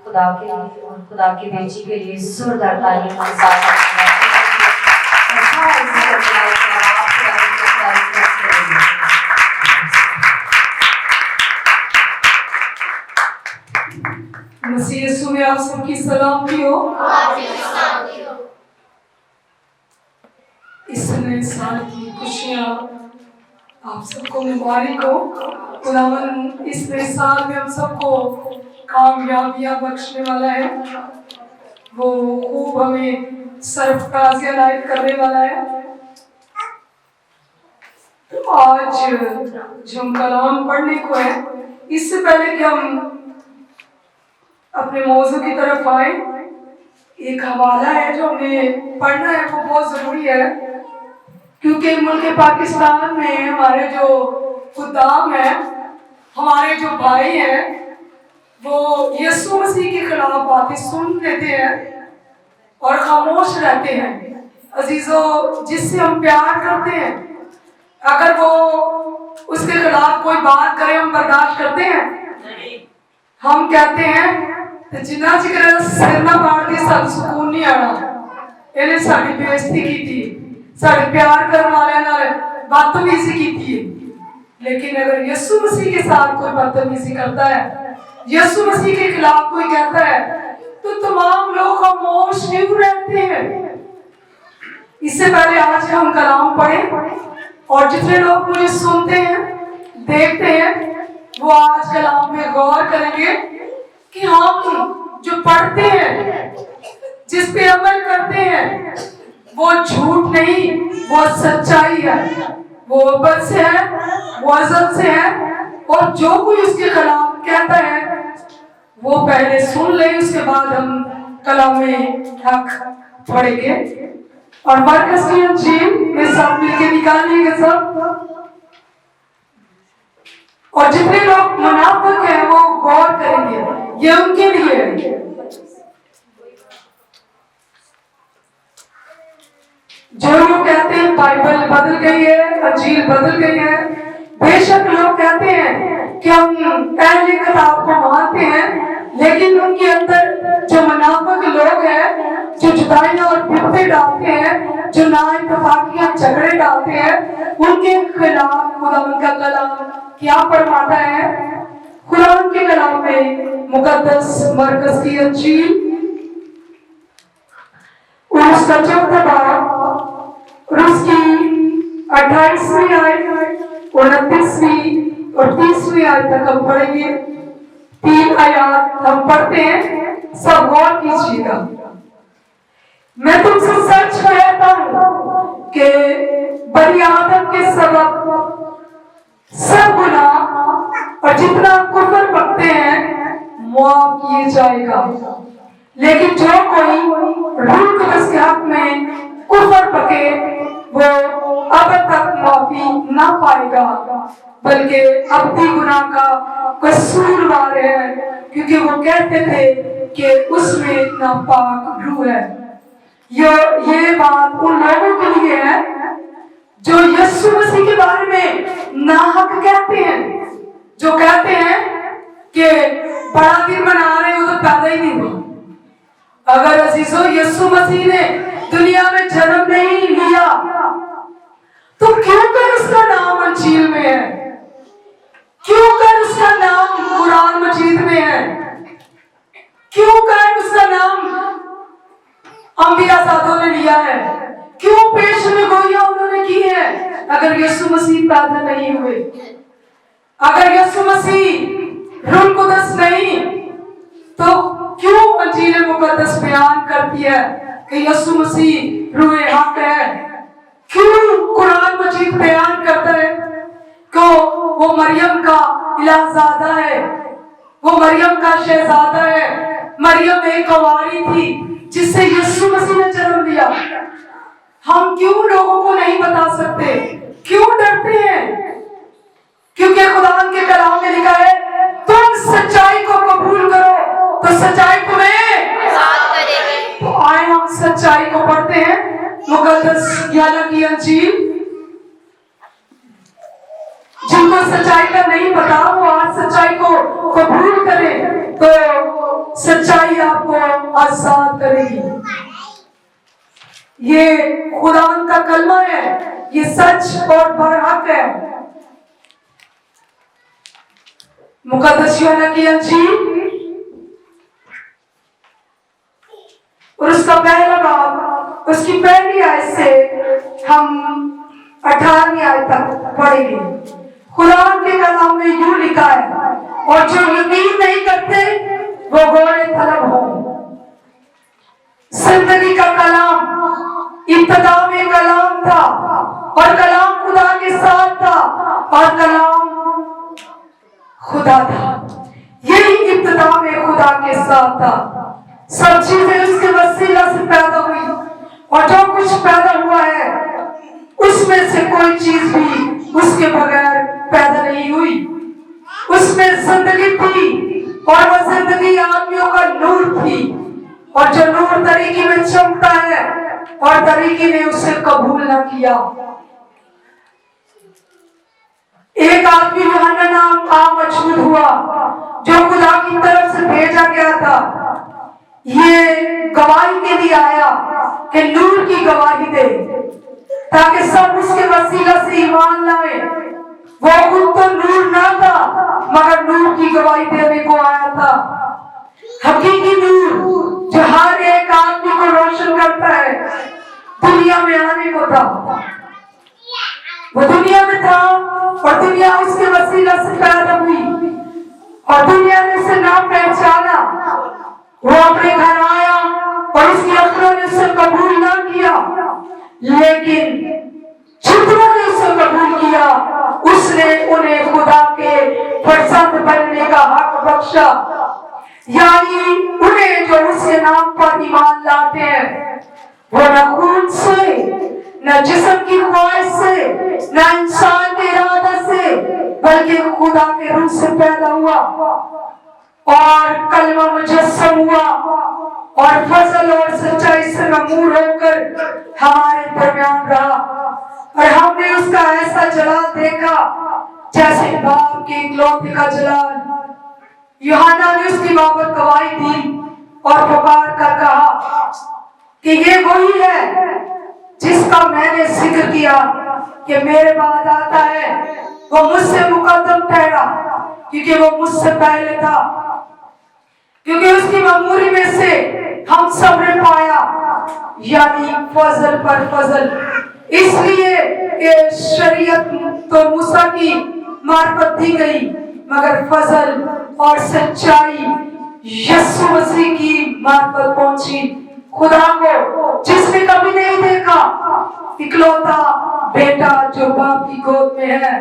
खुदा के और खुदा की बेटी के लिए जोरदार ताली के साथ मसीह यीशु में आप सबकी सलामती हो। इस नए साल की खुशियाँ आप सबको मुबारक हो। खुदावन इस नए साल में हम सबको कामयाबियां बख्शने वाला है। वो खूब हमें सरफराज अनायत करने वाला है। तो आज जो हम कलाम पढ़ने को है, इससे पहले कि हम अपने मौजू की तरफ आए, एक हवाला है जो हमें पढ़ना है, वो बहुत ज़रूरी है क्योंकि मुल्क पाकिस्तान में हमारे जो खुदाम हैं, हमारे जो भाई हैं, वो यीशु मसीह के खिलाफ बातें सुन लेते हैं और खामोश रहते हैं। अजीजों, जिससे हम प्यार करते हैं, अगर वो उसके खिलाफ कोई बात करे हम बर्दाश्त करते हैं? हम कहते हैं जिन्ना जिक्र सिर ना पाड़ दी सब सुकून नहीं आना, इन्हें साड़ी बेइज्जती की थी, साढ़े प्यार करने वाले नाल बदतमीजी की थी। लेकिन अगर यीशु मसीह के साथ कोई बदतमीजी करता है, यीशु मसीह के खिलाफ कोई कहता है, तो तमाम लोग खामोश क्यों रहते हैं? इससे पहले आज हम कलाम पढ़े और जितने लोग मुझे सुनते हैं, देखते हैं, वो आज कलाम में गौर करेंगे कि हम जो पढ़ते हैं, जिस पे अमल करते हैं, वो झूठ नहीं, वो सच्चाई है, वो अब्बल से है, वो अज़ल से है। और जो कोई उसके खिलाफ कहता है वो पहले सुन ले, उसके बाद हम कलाम में हक पढ़ेंगे। और मरकज़ की इंजील में सब मिलके निकालेंगे सब। और जितने लोग मुनाफिक हैं वो गौर करेंगे, ये उनके लिए है। जो लोग कहते हैं बाइबल बदल गई है, इंजील बदल गई है, बेशक लोग कहते हैं कि हम पहले किताब को मानते हैं, लेकिन उनके अंदर जो मुनाफिक लोग हैं, जो जुदाइयां और बिपते डालते हैं, जो नाइतफाकियां झगड़े डालते हैं, उनके खिलाफ खुदा उनका कलाम क्या फरमाता है? कुरान के कलाम में मुकद्दस मरकज़ की इंजील उसका चौथा बाब और उसकी 28वीं आयत, 29वीं और 30वीं आयत तक हम पढ़ेंगे। 3 आयत हम पढ़ते हैं, सब गौर कीजिएगा। मैं तुमसे सच कहता हूं कि बनी आदम के सबब सब गुनाह और जितना कुफर बकते हैं मुआफ किए जाएगा, लेकिन जो कोई रूह कुदस के हक में कुफर बके वो अब तक माफी ना पाएगा, बल्कि अब्दी गुनाह का कसूरवार है, क्योंकि वो कहते थे कि उसमें नापाक रूह है। ये बात उन लोगों के लिए है जो यीशु मसीह के बारे में नाहक कहते हैं, जो कहते हैं कि बड़ा दिन मना रहे हो तो पैदा ही नहीं हुआ। अगर अजीजों यीशु मसीह ने दुनिया में जन्म नहीं लिया तो क्यों कर उसका नाम इंजील में है? क्यों कर उसका नाम कुरान मजीद में है? क्यों कर उसका नाम अंबिया साधों ने लिया है? क्यों पेशेंट गोइयां उन्होंने की है? अगर यीशु मसीह पैदा नहीं हुए, अगर यीशु मसीह रूह कुदस नहीं, तो क्यों इंजील मुकद्दस बयान करती है कि यीशु मसीह रूह हक है? क्यों कुरान मजीद बयान करता है कि वो मरियम का इलाहज़ादा है, वो मरियम का शहजादा है। मरियम एक कुंवारी थी जिससे यीशु मसीह ने जन्म लिया। हम क्यों लोगों को नहीं बता सकते? क्यों डरते हैं? क्योंकि खुदा के कलाम में लिखा है तुम सच्चाई को कबूल करो तो सच्चाई तुम्हें आजाद करेगी। तो आए हम सच्चाई को पढ़ते हैं, मुकद्दस यानी की इंजील। जिनको सच्चाई का नहीं पता वो आज सच्चाई को कबूल करें। तो सच्चाई आपको आजाद करेगी। ये खुदा का कलमा है, ये सच और बरहक है। मुकद्दस यूहन्ना की अंजील और उसका पहला बाब, उसकी पहली आयत से हम 18वीं आयत तक पढ़ेंगे। खुदा के कलाम में यूं लिखा है, और जो यकीन नहीं करते वो घोड़े तलब हो। जिंदगी का कलाम इब्तिदा में कलाम था, और कलाम खुदा के साथ था, और कलाम खुदा था। यही इब्तिदा में खुदा के साथ था। सब चीजें उसके वसीला से पैदा हुई, और जो कुछ पैदा हुआ है उसमें से कोई चीज भी उसके बगैर पैदा नहीं हुई। उसमें जिंदगी थी, और वह जिंदगी आदमियों का नूर थी, और जो नूर तरीके में चमकता है, और तरीके ने उसे कबूल न किया। एक आदमी यूहन्ना नाम का मौजूद हुआ, जो खुदा की तरफ से भेजा गया था। ये गवाही के लिए आया कि नूर की गवाही दे, ताकि सब उसके वसीला से ईमान लाए। वो खुद तो नूर ना था, मगर नूर की गवाही देने को आया था। हकीकी नूर जो हर एक आदमी को रोशन करता है, दुनिया में आने को था। वो दुनिया में था, और दुनिया उसके वसीला से पैदा हुई, और दुनिया ने उसे ना पहचाना। वो अपने घर आया, और उसकी आंखों ने उसे कबूल ना किया, लेकिन जितनों ने उसे कबूल किया, उसने उन्हें खुदा के फर्जंद बनने का हक बख्शा। यानी उन्हें जो उसके नाम पर ईमान लाते हैं, वो न खून से, न जिस्म की ख्वाहिश से, न इंसान के इरादा से, बल्कि खुदा के रूह से पैदा हुआ, और कलमा मुजस्सम हुआ, और फजल और सच्चाई से ममूर होकर हमारे दरमियान रहा। और हमने उसका ऐसा जलाल देखा जैसे बाप के इकलौते का जलाल। यूहन्ना ने उसकी बाबत गवाही दी, और पुकार कर कहा कि ये वही है जिसका मैंने जिक्र किया कि मेरे बाद आता है। वो मुझसे मुकद्दम ठहरा, क्योंकि वो मुझसे पहले था। क्योंकि उसकी ममूरी में से हम सब ने पाया, यानी फजल पर फजल। इसलिए ये शरीयत तो मूसा की मार्फत दी गई, मगर फजल और सच्चाई यीशु मसीह की मार्फत पहुंची। खुदा को जिसने कभी नहीं देखा, इकलौता बेटा जो बाप की गोद में है,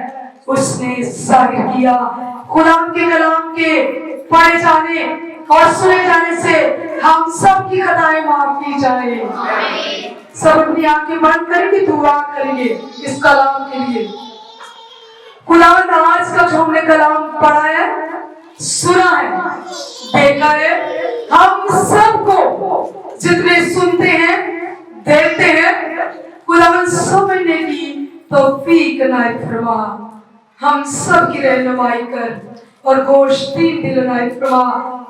उसने जाहिर किया। खुदा के कलाम के पढ़े जाने और सुने जाने से हम सब की खताएं माफ की जाए। सब अपनी आंखें बंद करके दुआ करेंगे इस कलाम के लिए। खुदा आज का जो हमने कलाम पढ़ा है, सुना है, देखा है, हम सबको जितने सुनते हैं, देखते हैं, खुदा समझने की तौफीक इनायत फरमा। हम सब की रहनुमाई कर और गोश्ती दिल इनायत फरमा,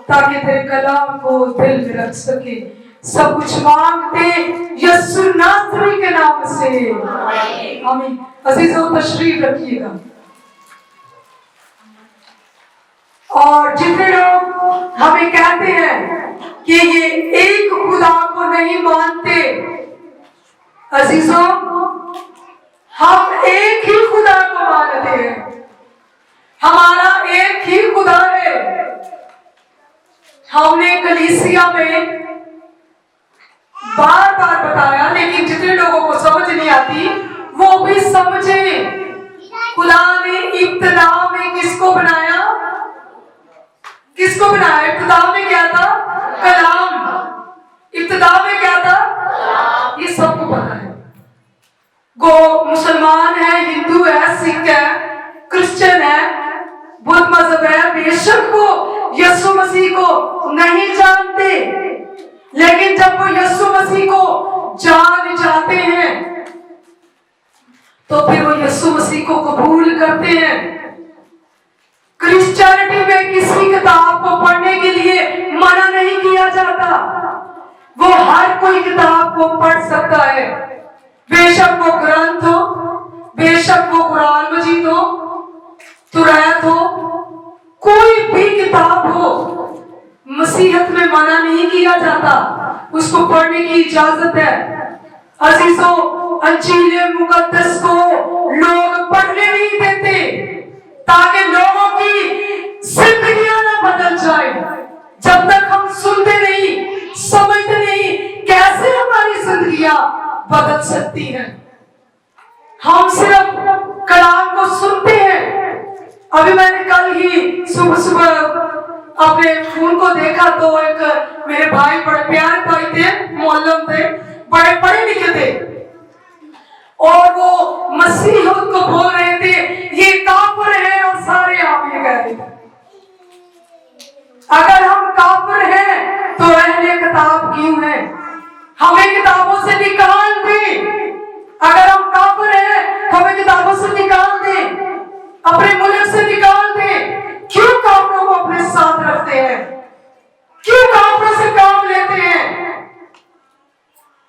ताकि तेरे कलाम को दिल में रख सके। सब कुछ मांगते यीशु नासरी के नाम से, आमीन। अजीजों, तशरीफ रखिएगा। और जितने लोग हमें कहते हैं कि ये एक खुदा को नहीं मानते, अजीजों, हम एक ही खुदा को मानते हैं। हमारा एक ही खुदा है। हमने कलीसिया में बार बार बताया, लेकिन जितने लोगों को समझ नहीं आती वो भी समझे। खुदा ने इब्तिदा में किसको बनाया? किसको बनाया? इब्तिदा में क्या था? कलाम। इब्तिदा में क्या था? ये सबको पता है। गो मुसलमान है, हिंदू है, सिख है, क्रिश्चियन है, बुद्ध मजहब है, बेशक वो यीशु मसीह को नहीं जानते, लेकिन जब वो यीशु मसीह को जान जाते हैं तो फिर वो यीशु मसीह को कबूल करते हैं। क्रिश्चियनिटी में किसी किताब को पढ़ने के लिए मना नहीं किया जाता। वो हर कोई किताब को पढ़ सकता है, बेशक वो ग्रंथ हो, बेशक वो कुरान मजीद हो, तुरायत हो, कोई भी किताब हो, मसीहत में मना नहीं किया जाता, उसको पढ़ने की इजाजत है। अजीजों, अंजील मुकद्दस को लोग पढ़ने नहीं देते ताकि लोगों की जिंदगियां ना बदल जाए। जब तक हम सुनते नहीं, समझते नहीं, कैसे हमारी जिंदगियां बदल सकती हैं। हम सिर्फ कलाम को सुनते हैं। अभी मैंने कल ही सुबह सुबह अपने फोन को देखा तो एक मेरे भाई, बड़े प्यारे भाई थे, मोहल्लम थे, बड़े पढ़े लिखे थे, और वो मसीह को बोल रहे थे ये काफिर है, और सारे आप ये कह रहे थे। अगर हम काफिर हैं तो अहले किताब क्यों हैं? हमें किताबों से निकाल दे। अगर हम काफिर हैं तो हमें किताबों से निकाल दे, अपने मुल्क से निकाल दे। क्यों काफिरों को अपने साथ रखते हैं? क्यों काफिरों से काम लेते हैं?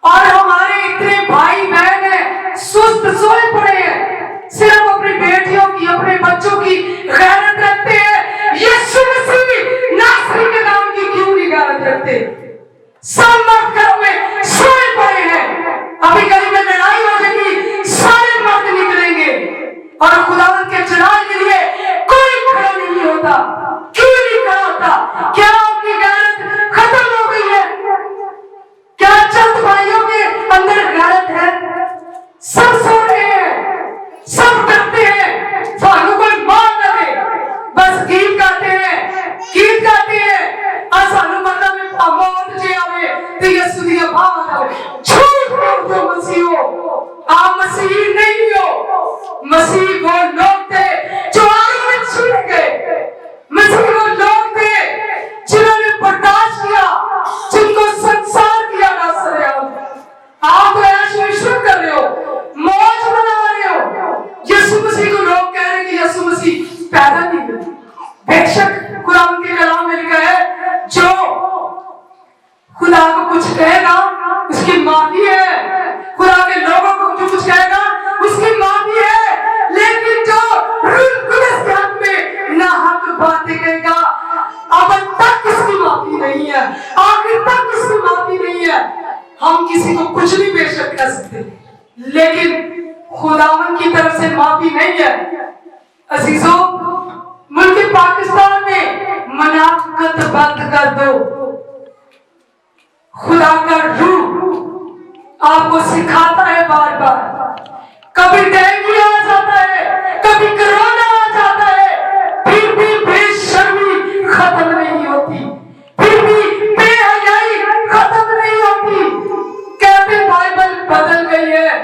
और हमारे इतने भाई बहन हैं सुस्त सोए पड़े हैं, सिर्फ अपनी बेटियों की, अपने बच्चों की गैरत रखते हैं। यीशु मसीह नासरी के नाम की क्यों नहीं गैरत रखते? सब मर्द घरों में सोए पड़े हैं। अभी गली में लड़ाई हो जाएगी, सारे मर्द निकलेंगे और खुदावंद के जलाल के लिए कोई खड़ा नहीं होता। क्यों नहीं खड़ा होता? क्या आपकी गैरत खत्म हो गई है? क्या चंद भाइयों के अंदर गैरत है? सब सो रहे हैं, सब डरते हैं, सानू कोई मार न दे, बस गीत गाते हैं, गीत गाते हैं। और सानू मरना में मौत जे आवे ते यीशु दी बात आवे। झूठ बोल दो मसीहो, आप मसीह नहीं हो। मसीह वो लोग थे जो आग में छिड़ गए। मसीह वो लोग थे जिन्होंने बर्दाश्त किया, जिनको संसार किया ना सरेआम। आप तो ऐश कर रहे हो, मौज मना रहे हो। यीशु मसीह को लोग कह रहे हैं कि यीशु मसीह पैदा नहीं हुए। बेशक कुरान के कलाम में लिखा है जो खुदा को कुछ कहेगा उसकी माफी है, खुदा के लोगों को जो कुछ कहेगा उसकी माफी है, लेकिन जो रूह कुदस के हक में नाहक बातें कहेगा अब तक उसकी माफी नहीं है, आखिर तक उसकी माफी नहीं है। हम किसी को कुछ भी बेशक कह सकते, लेकिन खुदावन की तरफ से माफी नहीं है। अजीजों, मुल्क पाकिस्तान में मनाफकत बंद कर दो। खुदा का रूह आपको सिखाता है बार बार। कभी डेंगू आ जाता है, कभी कोरोना आ जाता है, फिर भी बेशर्मी खत्म नहीं होती, फिर भी बेहयाई खत्म नहीं होती। कहते बाइबल बदल गई है,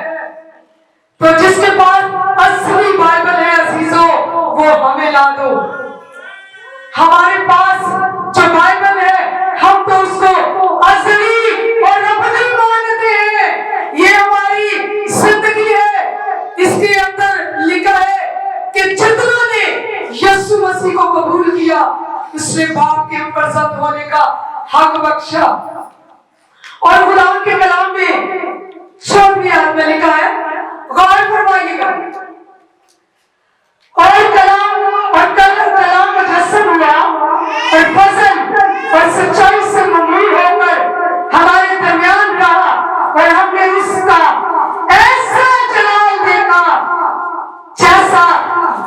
तो जिसके पास असली बाइबल है अजीजों, वो हमें ला दो। हमारे पास जो बाइबल है हम तो उसको असली और अपनी मानते हैं। ये हमारी जिंदगी है। इसके अंदर लिखा है कि जितनों ने यीशु मसीह को कबूल किया उसने बाप के प्रसन्न होने का हक बख्शा। और खुदा के कलाम में 14वीं आयत में लिखा है, गौर फरमाइएगा, और कलाम मुजस्सम हुआ और फजल और सच्चाई से ममलूल होकर हमारे दरमियान रहा, और हमने उसका ऐसा जलाल देखा जैसा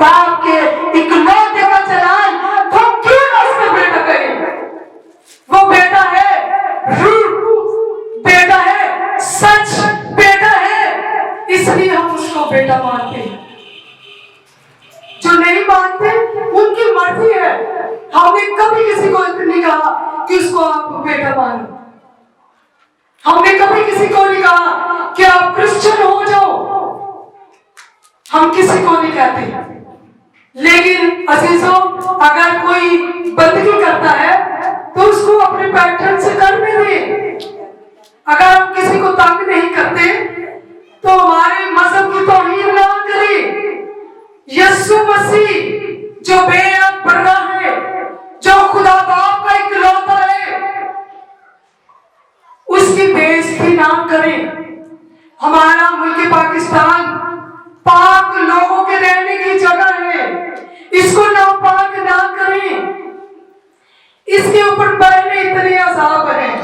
बाप के इकलौते का जलाल। तो क्यों ना उसका बेटा करें? वो बेटा है रूह, बेटा है सच, बेटा है, इसलिए हम उसको बेटा मानते हैं। जो नहीं मानते उनकी मर्जी है। हमने कभी किसी को नहीं कहा कि उसको आप बेटा मानो। हमने कभी किसी को नहीं कहा कि आप क्रिश्चियन हो जाओ। हम किसी को नहीं कहते। लेकिन अजीजों, अगर कोई बंदगी करता है तो उसको अपने पैटर्न से करने दे। अगर हम किसी को तंग नहीं करते तो हमारे मजहब की तौहीन ना करें। यीशु मसीह जो बेअब बेइज्जती ना करें। हमारा मुल्क पाकिस्तान पाक लोगों के रहने की जगह है, इसको नापाक ना करें। इसके ऊपर पहले इतने अज़ाब हैं,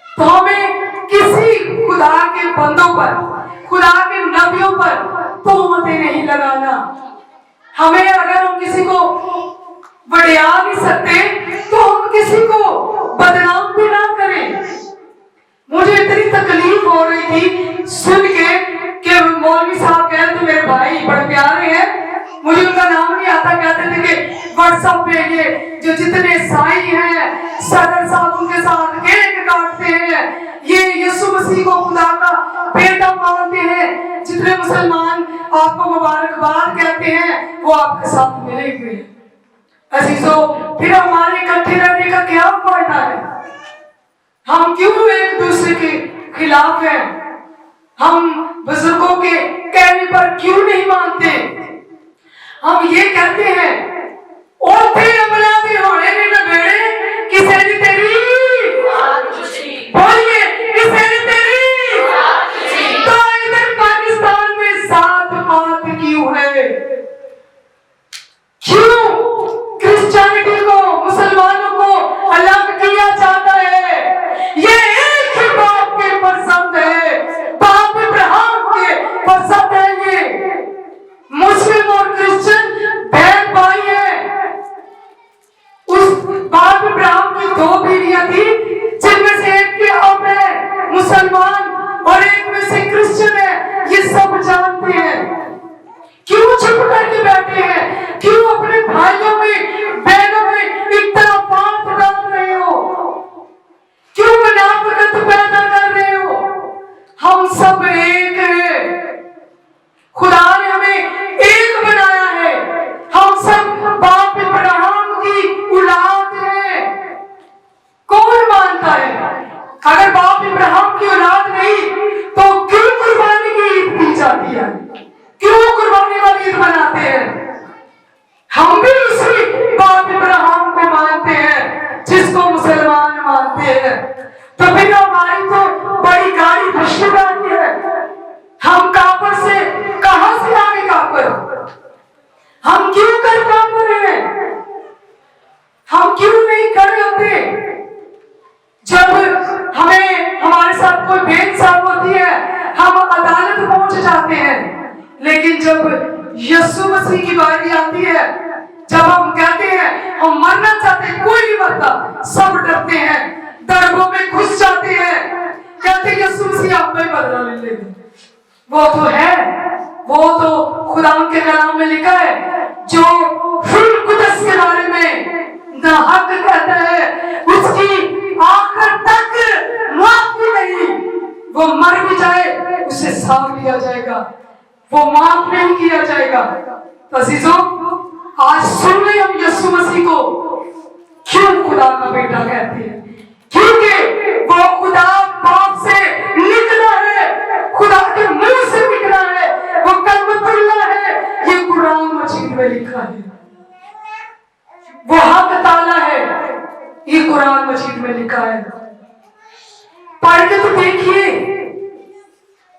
तो हमें किसी खुदा के बंदों पर, खुदा के नबियों पर तोहमतें नहीं लगाना। हमें अगर हम किसी को बढ़िया नहीं सकते तो हम किसी को बदनाम भी ना करें। मुझे इतनी तकलीफ हो रही थी सुन के कि मौलवी साहब कहते थे मेरे भाई बड़े प्यारे हैं, मुझे उनका नाम नहीं आता, कहते थे कि व्हाट्सएप पे ये जो जितने साई हैं सदर साहब उनके साथ केक काटते हैं, ये यीशु मसीह को खुदा का बेटा मानते हैं, जितने मुसलमान आपको मुबारकबाद कहते हैं वो आपके साथ मिले हुए हैं। अजीजों, फिर हमारे इकट्ठे रहने का क्या फायदा है? हम क्यों एक दूसरे के खिलाफ हैं? हम बुजुर्गों के कहने पर क्यों नहीं मानते? हम ये कहते हैं ओथे अमला दे होने ने नबेड़े किसे ने तेरी बोलिए किसे ने तेरी। तो इधर पाकिस्तान में सात बात क्यों है? क्यों क्रिश्चियनिटी को मुसलमानों को अलग किया जाता है? ये एक ही बाप के पसंद है, बाप इब्राहिम के पसंद है। ये मुस्लिम और क्रिश्चियन बहन भाई है। उस बाप इब्राहिम की दो बीवियां थी, जिनमें से एक की अब है मुसलमान और एक में से क्रिश्चियन है। ये सब जानते हैं। क्यों चुप करके बैठे हैं? क्यों अपने भाइयों में बहनों में इतना बात डाल रहे हो? क्यों मुनाफिकत पैदा कर रहे हो? हम सब एक हैं। खुदा ने हमें एक बनाया है। हम सब बाप इब्राहिम की औलाद हैं। कौन मानता है? अगर बाप इब्राहिम की औलाद नहीं तो क्यों कुर्बानी की ईद दी जाती है? क्यों कुर्बानी वाली ईद मनाते हैं? हम भी उसी बाप इब्राहिम को मानते हैं जिसको मुसलमान मानते हैं। तो फिर हमारी तो बड़ी गाड़ी रिश्तेदारी है। हम काफर से कहां से आगे काफर? हम क्यों कर काफर हैं? हम क्यों नहीं खड़े होते जब हमें हमारे साथ कोई बेइंसाफ होती है? हम अदालत पहुंच जाते हैं, लेकिन जब यीशु मसीह की बारी आती है, जब हम कहते हैं हम मरना चाहते हैं, कोई नहीं मरता, सब डरते हैं, दरबों में घुस जाते हैं, कहते हैं यीशु मसीह आप में बदला ले लेंगे। वो तो है, वो तो खुदा के कलाम में लिखा है, जो फिर कुदस के बारे में ना हक कहता है उसकी आखिर तक माफी नहीं। वो मर भी जाए उसे साफ लिया जाएगा, वो माफ नहीं किया जाएगा। तो अजीजों, आज सुन रहे हम यीशु मसीह को क्यों खुदा का बेटा कहते हैं? क्योंकि वो खुदा बाप से निकला है, खुदा के मुंह से निकला है, वो कलमतुल्लाह है। ये कुरान मजीद में लिखा है। वो हक ताला है, ये कुरान मजीद में लिखा है। पढ़ के तो देखिए,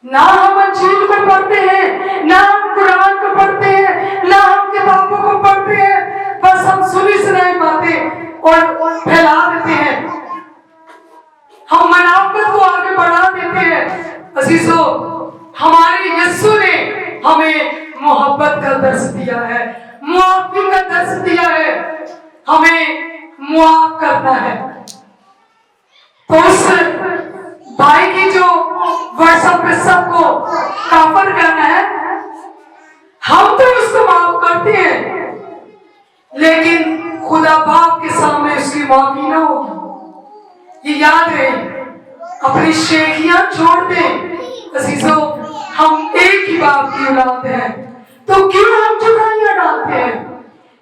ना हम अंजील को पढ़ते हैं, ना हम कुरान को पढ़ते हैं, ना हम किताबों को पढ़ते हैं, बस हम सुनी सुनाई बातें और फैला देते हैं। हम मुनाफिकत को आगे बढ़ा देते हैं। अजीजों, हमारे यीशु ने हमें मोहब्बत का दर्स दिया है, मुआफी का दर्स दिया है। हमें मुआफ करना है। तो उस भाई की जो व्हाट्सएप पे सबको काफर करना है, हम तो उसको माफ करते हैं, लेकिन खुदा बाप के सामने उसकी माफी ना होगी। ये याद रहे, अपनी शेखियां छोड़ दें। अजीजों, हम एक ही बाप की औलाद हैं, तो क्यों हम जुदाइयां डालते हैं?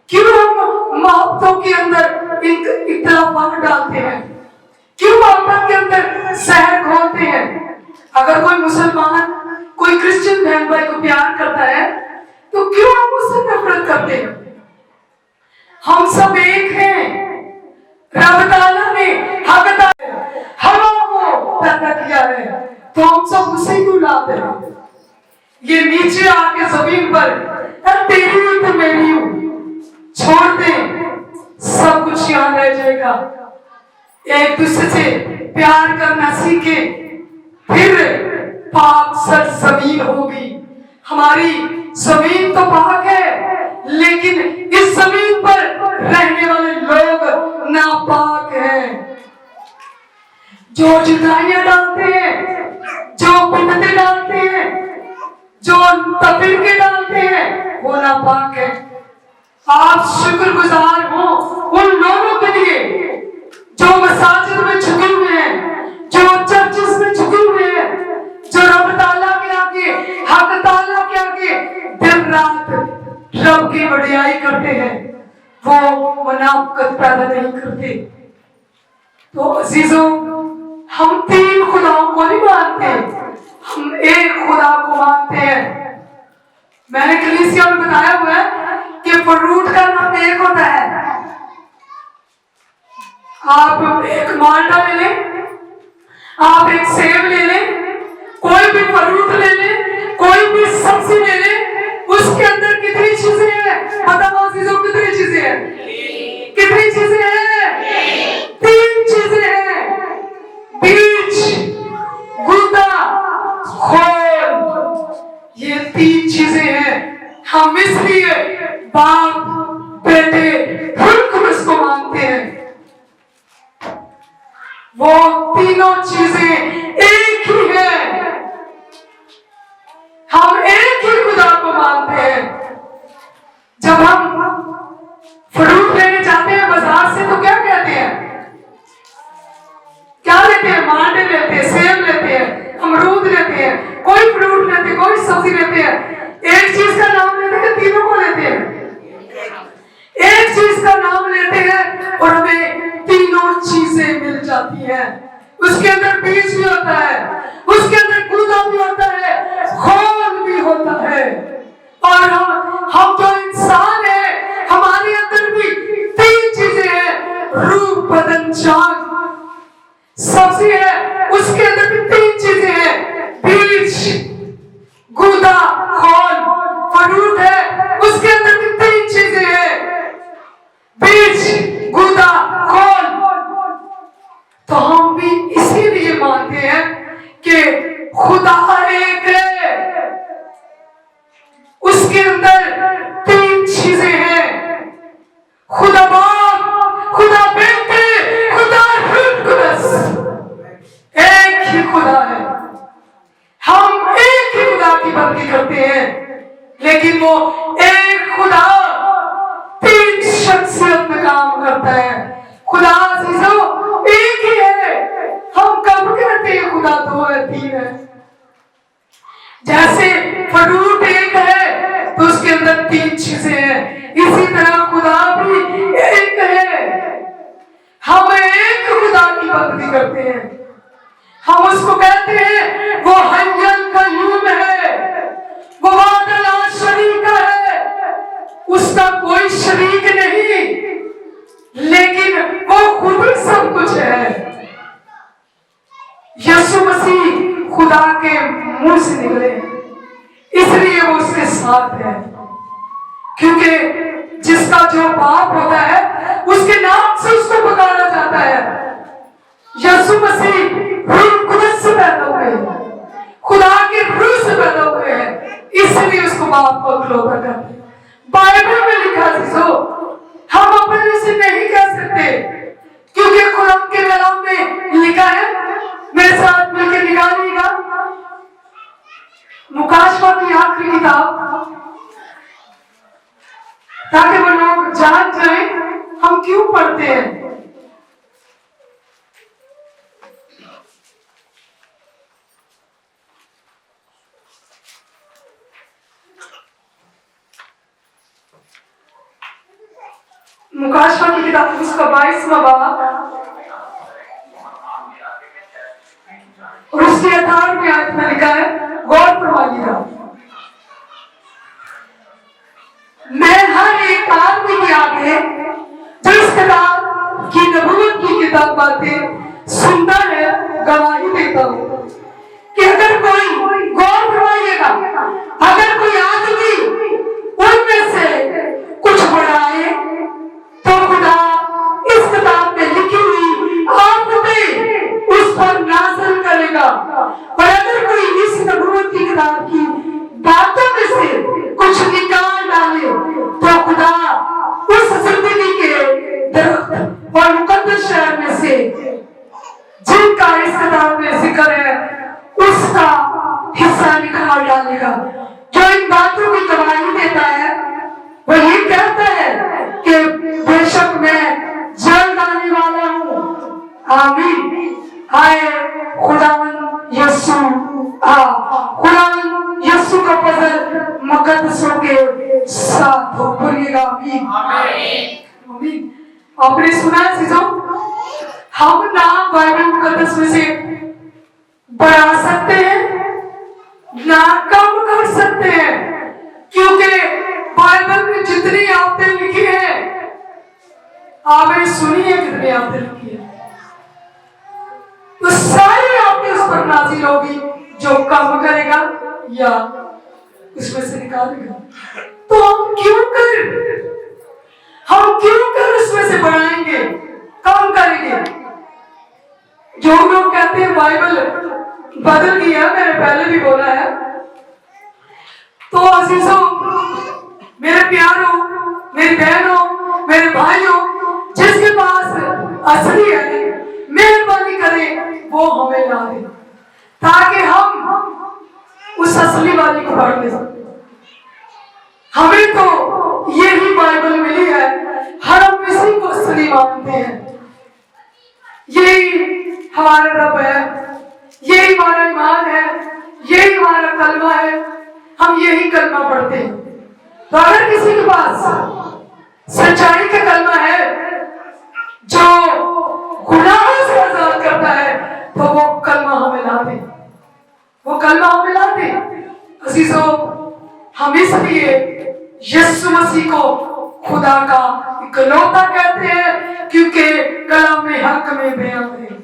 क्यों हम मोहब्बतों के अंदर इख्तिलाफात डालते हैं? क्यों मोहब्बत के अंदर सहर खोलते हैं? अगर कोई मुसलमान कोई क्रिश्चियन बहन भाई को प्यार करता है तो क्यों हम उससे नफरत करते हैं? हम सब एक हैं। रब ताला ने हक हवा को पैदा किया है, तो हम सब उसी को लाते हैं। ये नीचे आके जमीन पर तेरी हूं तो मेरी हूं छोड़ दे, सब कुछ यहाँ रह जाएगा। एक दूसरे से प्यार करना सीखे, फिर पाक सर जमीन होगी। हमारी जमीन तो पाक है, लेकिन इस जमीन पर रहने वाले लोग नापाक हैं। जो जुदाइयां डालते हैं, जो बिदअतें डालते हैं, जो तफरीके डालते हैं, वो नापाक है। आप शुक्रगुजार हो उन लोगों के लिए जो मसाजिद में झुके हुए हैं, जो चर्चेस में झुके हुए हैं, जो रब ताला के आगे, हक ताला के आगे दिन रात रब की बड़ाई करते हैं। वो मुनाफिकत पैदा नहीं करते। तो अजीजों, हम तीन खुदाओं को नहीं मानते, हम एक खुदा को मानते हैं। मैंने कलीसिया में बताया हुआ है कि फ्रूट का नाम एक होता है। आप एक माल्टा ले लें, आप एक सेब ले लें, कोई भी फ्रूट ले लें, कोई भी सब्जी ले लें, उसके अंदर कितनी चीजें हैं? बताओ अजीजों, कितनी चीजें हैं? कितनी चीजें हैं? तीन चीजें हैं, बीज, गूदा, खोल। ये तीन चीजें हैं। हम इसलिए बाप, बेटे, बिल्कुल इसको मानते हैं। वो तीनों चीजें एक ही है। हम एक ही खुदा को मानते हैं। जब हम फ्रूट लेने जाते हैं बाजार से तो क्या कहते हैं? क्या लेते हैं? मांडे लेते हैं, सेब लेते हैं, अमरूद लेते हैं, कोई फ्रूट लेते हैं, कोई सब्जी लेते हैं। एक चीज का नाम लेते हैं, तीनों को लेते हैं। एक चीज का नाम लेते हैं और हमें तीनों चीजें मिल जाती हैं। उसके अंदर बीज भी होता है, उसके अंदर गूदा भी होता है, खोल भी होता है। और हम जो इंसान है, हमारे अंदर भी तीन चीजें हैं, रूह, बदन, जान। सब्जी है, उसके अंदर भी तीन चीजें हैं, बीज, गूदा, खोल। फ्रूट है, उसके अंदर भी तीन चीजें हैं, बीज, गूदा, खोल। तो हम भी इसीलिए मानते हैं कि खुदा एक है, उसके अंदर तीन चीजें हैं, खुदा बाप, खुदा बेटे, खुदा रूह कुद्दूस। एक ही खुदा है। हम एक ही खुदा की बंदगी करते हैं, लेकिन वो एक खुदा तीन शख्सियत में काम करता है। खुदा अजीजों एक ही है। हम कब कहते हैं खुदा दो है, तीन है? जैसे फ्रूट एक है तो उसके अंदर तीन चीजें हैं, इसी तरह खुदा भी एक है। हम एक खुदा की बंदगी करते हैं। हम उसको कहते हैं वो हय्युल कय्यूम है, वो वाहिद ला शरीक है, उसका कोई शरीक नहीं, लेकिन वो खुद ही सब कुछ है। यीशु मसीह खुदा के मुंह से निकले, इसलिए वो उसके साथ है। क्योंकि जिसका जो बाप होता है उसके नाम से उसको पुकारा जाता है। यीशु मसीह रूह कुद्दूस से पैदा हुए, खुदा के रूह से पैदा हुए हैं, इसलिए उसको बाप को ग्लोबल करते हैं। बाइबल में लिखा है, हम अपने से नहीं कह सकते, क्योंकि कुरान के कलाम में लिखा है। मेरे साथ मिलकर निकालिएगा मुकाशवा की आखिरी किताब, ताकि वो लोग जान जाए हम क्यों पढ़ते हैं। मुकाशवा की किताब उसका 22वां बाब और उसके 18वें आयत में लिखा है, गौर फरमाइएगा। मैं हर एक आदमी के आगे जो इस किताब की नबूवत की किताब बातें सुनता है गवाही देता हूँ कि अगर कोई आदमी उनमें से कुछ बढ़ाए तो खुदा इस किताब में लिखी हुई आफतें उस पर नाज़िल करेगा। और अगर कोई इस नबूवत की किताब की बातों में से कुछ निकाल डाले तो खुदा उस जिंदगी के दरख्त और मुकद्दस शहर में से जिनका इस किताब में जिक्र है उसका हिस्सा निकाल डालेगा। जो इन बातों की गवाही देता है वो ये कहता है कि बेशक मैं जल्द आने वाला हूँ। आमीन। आए खुदावन यीशु खुदावन यीशु का फजल मुकद्दसों के साथ हो। बोलिएगा आमीन। आमीन। आपने सुना है चीजों, हम ना बाइबल मुकद्दस में से बढ़ा सकते हैं ना कम कर सकते हैं, क्योंकि बाइबल में जितनी आयतें लिखी है आपने सुनी है, कितनी आयतें लिखी है तो सारी आयतें उस पर नाज़िल होगी जो कम करेगा या उसमें से निकालेगा। तो हम क्यों कर उसमें से बढ़ाएंगे, कम करेंगे। जो लोग कहते हैं बाइबल बदल गई है, मैंने पहले भी बोला है, तो अजीजों, मेरे प्यारों, मेरी बहनों, मेरे भाइयों, जिसके पास असली है मेहरबानी करें वो हमें ला दे ताकि हम उस असली वाली को पढ़ ले। हमें तो यही बाइबल मिली है, हम इसी को असली मानते हैं। यही हमारा रब है, यही हमारा ईमान है, यही हमारा कलमा है, हम यही कलमा पढ़ते हैं। तो अगर किसी के पास सच्चाई का कलमा है जो गुनाहों से आजाद करता है तो वो कलमा हमें ला दे, वो कलमा हमें ला दे। अजीजों, हम इसलिए यीशु मसीह को खुदा का इकलौता कहते हैं क्योंकि कलाम में हक में बयान है।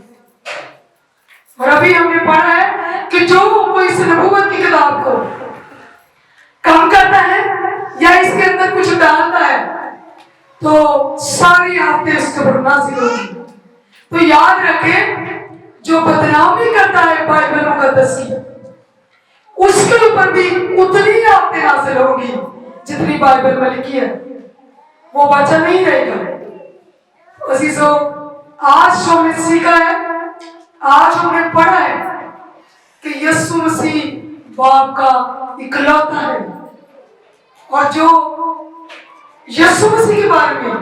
और अभी हमने पढ़ा है कि जो कोई इस नबूवत की किताब को कम करता है या इसके अंदर कुछ डालता है तो सारी आयतें उसके ऊपर नाज़िल होगी। तो याद रखें, जो बदनामी करता है बाइबल मुकद्दस की उसके ऊपर भी उतनी आयतें नाज़िल होगी जितनी बाइबल में लिखी है, वो बचा नहीं रहेगा। अजीजों, आज जो हमने सीखा है, आज हमने पढ़ा है कि यीशु मसीह बाप का इकलौता है और जो यीशु मसीह के बारे में,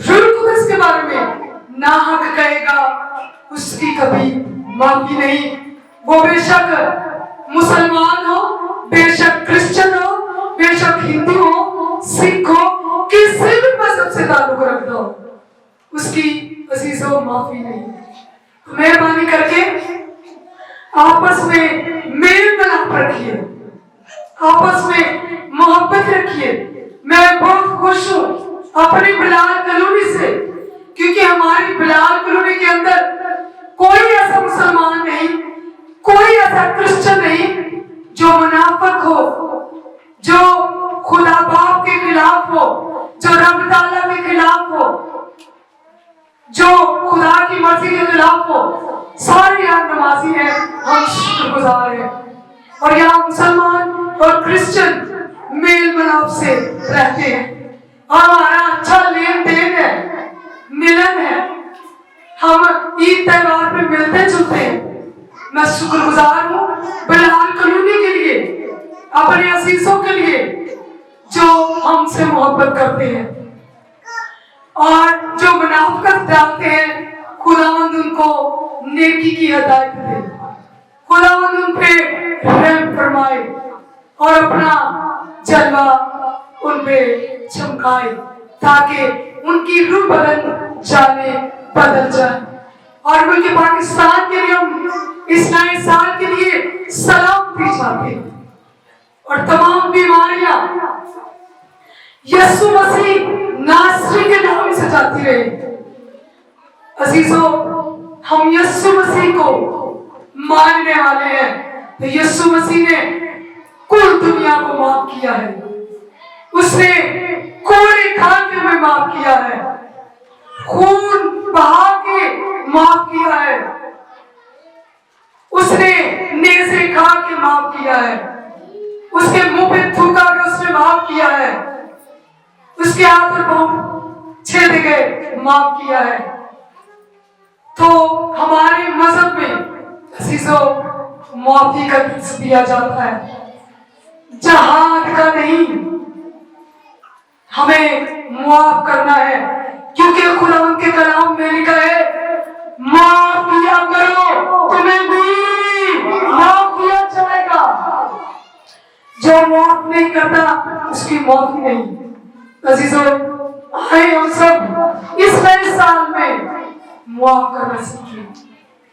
रूह कुदस के बारे में नाहक कहेगा उसकी कभी माफी नहीं। वो बेशक मुसलमान हो, बेशक क्रिश्चियन हो, बेशक हिंदू हो, सिख हो, किसी भी मजहब से ताल्लुक रखता हो, उसकी अजीजों माफी नहीं। तो मेहरबानी करके आपस में मेल मिलाप रखिए, आपस में मोहब्बत रखिए। मैं बहुत खुश हूँ अपनी बिलाल कॉलोनी से, क्योंकि हमारी बिलाल कॉलोनी के अंदर कोई ऐसा मुसलमान नहीं, कोई ऐसा क्रिश्चियन नहीं जो मुनाफिक हो, जो खुदा बाप के खिलाफ हो, जो रब ताला के खिलाफ हो, जो खुदा की मर्जी के खिलाफ हो। सारे यहाँ नमाजी हैं, हम शुक्रगुजार हैं। और यहाँ मुसलमान और क्रिश्चियन मेल मिलाप से रहते हैं और हमारा अच्छा लेन देन है, मिलन है। हम ईद त्योहार पे मिलते जुलते हैं। मैं शुक्रगुजार हूँ बिलाल कॉलोनी के लिए, अपने अजीजों के लिए जो हमसे मोहब्बत करते हैं और जो मुनाफिकत डालते हैं। खुदावंद उनको नेकी की हिदायत दे, खुदावंद उन पे रहम फरमाए और अपना जलवा उन पे चमकाए ताकि उनकी रूह बदल जाए। और मुल्क पाकिस्तान के लिए हम इस नए साल के लिए सलामती चाहते हैं और तमाम बीमारियां यीशु मसीह नासरी के नाम से जाती रहे। अजीजों, हम यीशु मसीह को मानने वाले हैं। तो यीशु मसीह ने कुल दुनिया को माफ किया है। उसने कोड़े खाते हुए माफ किया है, खून बहा के माफ किया है, उसने नेज़े खा के माफ किया है, उसके मुंह पे थूका के उसने माफ किया है, उसके हाथ और पांव छेद गए माफ किया है। तो हमारे मजहब में अजीजों माफी का दर्ज दिया जाता है, जहाद का नहीं। हमें माफ करना है, क्योंकि खुदावंद के कलाम में लिखा है माफ किया करो तुम्हें भी माफ किया जाएगा। जो माफ नहीं करता उसकी माफी नहीं। अजीजों, आए हम सब इस नए साल में माफ करना सीखें।